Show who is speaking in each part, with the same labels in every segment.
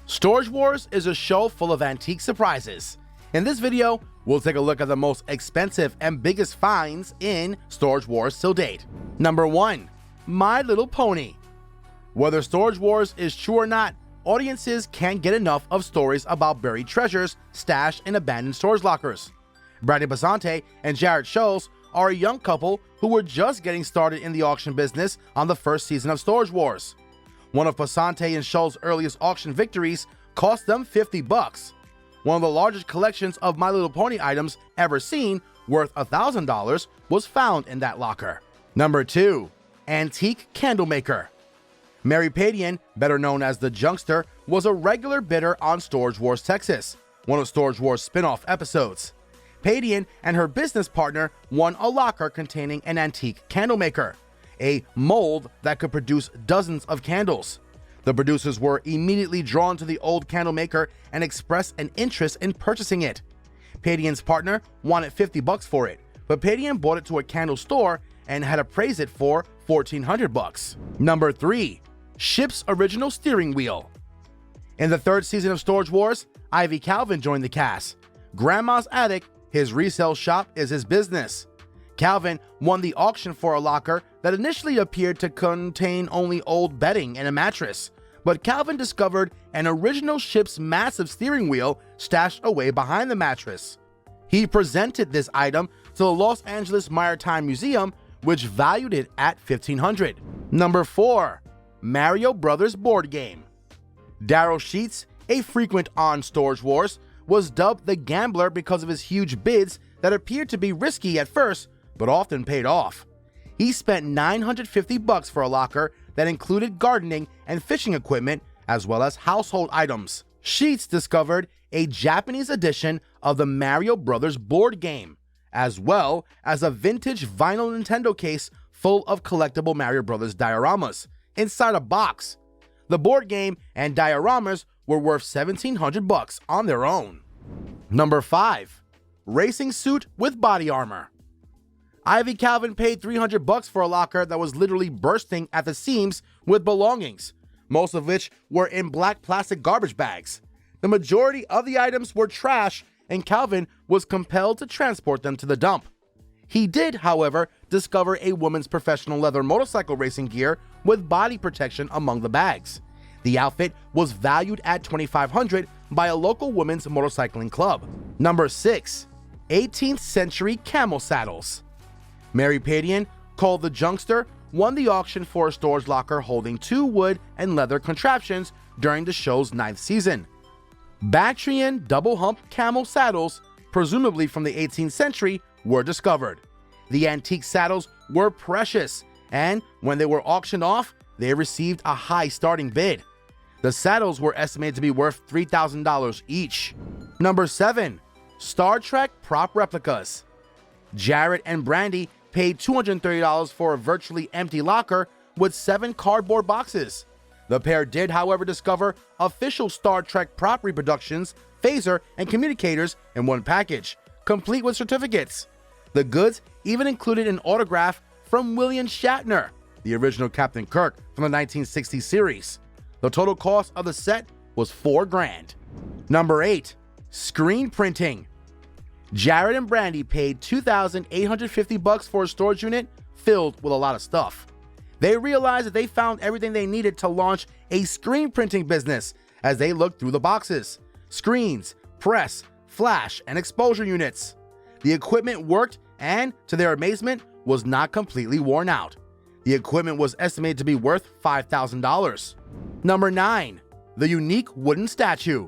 Speaker 1: Storage Wars is a show full of antique surprises. In this video, we'll take a look at the most expensive and biggest finds in Storage Wars till date. Number 1. My Little Pony. Whether Storage Wars is true or not, audiences can't get enough of stories about buried treasures stashed in abandoned storage lockers. Brandy Basante and Jared Scholes are a young couple who were just getting started in the auction business on the first season of Storage Wars. One of Basante and Scholes' earliest auction victories cost them $50. One of the largest collections of My Little Pony items ever seen, worth $1,000, was found in that locker. Number 2. Antique Candle Maker. Mary Padian, better known as the Junkster, was a regular bidder on Storage Wars Texas, one of Storage Wars spin-off episodes. Padian and her business partner won a locker containing an antique candle maker, a mold that could produce dozens of candles. The producers were immediately drawn to the old candle maker and expressed an interest in purchasing it. Padian's partner wanted $50 for it, but Padian bought it to a candle store and had appraised it for $1,400. Number 3. Ship's original steering wheel. In the third season of Storage Wars, Ivy Calvin joined the cast. Grandma's attic, his resale shop, is his business. Calvin won the auction for a locker that initially appeared to contain only old bedding and a mattress, but Calvin discovered an original ship's massive steering wheel stashed away behind the mattress. He presented this item to the Los Angeles Maritime Museum, which valued it at $1,500. Number 4. Mario Brothers board game. Daryl Sheets, a frequent on Storage Wars, was dubbed the Gambler because of his huge bids that appeared to be risky at first, but often paid off. He spent $950 for a locker that included gardening and fishing equipment, as well as household items. Sheets discovered a Japanese edition of the Mario Brothers board game, as well as a vintage vinyl Nintendo case full of collectible Mario Brothers dioramas inside a box. The board game and dioramas were worth $1,700 on their own. Number 5. Racing suit with body armor. Ivy Calvin paid $300 for a locker that was literally bursting at the seams with belongings, most of which were in black plastic garbage bags. The majority of the items were trash, and Calvin was compelled to transport them to the dump. He did, however, discover a woman's professional leather motorcycle racing gear with body protection among the bags. The outfit was valued at $2,500 by a local women's motorcycling club. Number 6. 18th century camel saddles. Mary Padian, called the Junkster, won the auction for a storage locker holding 2 wood and leather contraptions during the show's 9th season. Bactrian double-hump camel saddles, presumably from the 18th century, were discovered. The antique saddles were precious, and when they were auctioned off, they received a high starting bid. The saddles were estimated to be worth $3,000 each. Number 7. Star Trek prop replicas. Jared and Brandy paid $230 for a virtually empty locker with 7 cardboard boxes. The pair did, however, discover official Star Trek prop reproductions, phaser, and communicators in one package, complete with certificates. The goods even included an autograph from William Shatner, the original Captain Kirk from the 1960 series. The total cost of the set was $4,000. Number 8. Screen printing. Jared and Brandy paid $2,850 for a storage unit filled with a lot of stuff. They realized that they found everything they needed to launch a screen printing business as they looked through the boxes: screens, press, flash, and exposure units. The equipment worked and, to their amazement, was not completely worn out. The equipment was estimated to be worth $5,000. Number 9. The unique wooden statue.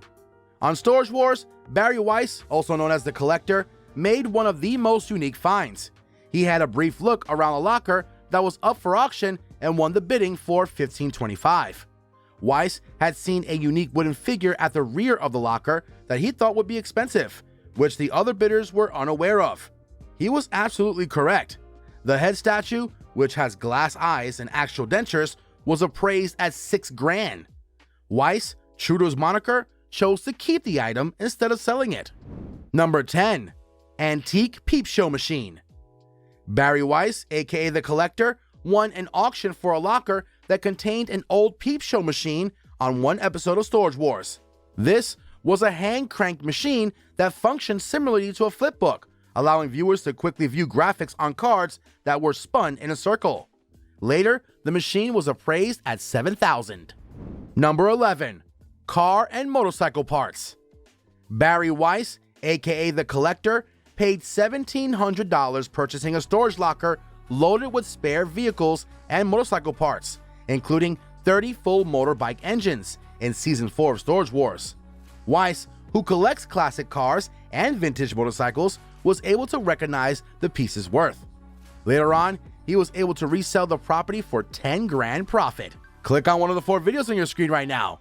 Speaker 1: On Storage Wars, Barry Weiss, also known as the Collector, made one of the most unique finds. He had a brief look around a locker that was up for auction and won the bidding for $1,525. Weiss had seen a unique wooden figure at the rear of the locker that he thought would be expensive, which the other bidders were unaware of. He was absolutely correct. The head statue, which has glass eyes and actual dentures, was appraised at $6,000. Weiss, true to his moniker, chose to keep the item instead of selling it. Number 10. Antique Peep Show Machine. Barry Weiss, aka the Collector, won an auction for a locker that contained an old peep show machine on one episode of Storage Wars. This was a hand-cranked machine that functioned similarly to a flipbook, allowing viewers to quickly view graphics on cards that were spun in a circle. Later, the machine was appraised at $7,000. Number 11. Car and motorcycle parts. Barry Weiss, aka The Collector, paid $1,700 purchasing a storage locker loaded with spare vehicles and motorcycle parts, including 30 full motorbike engines in Season 4 of Storage Wars. Weiss, who collects classic cars and vintage motorcycles, was able to recognize the piece's worth. Later on, he was able to resell the property for $10 grand profit. Click on one of the 4 videos on your screen right now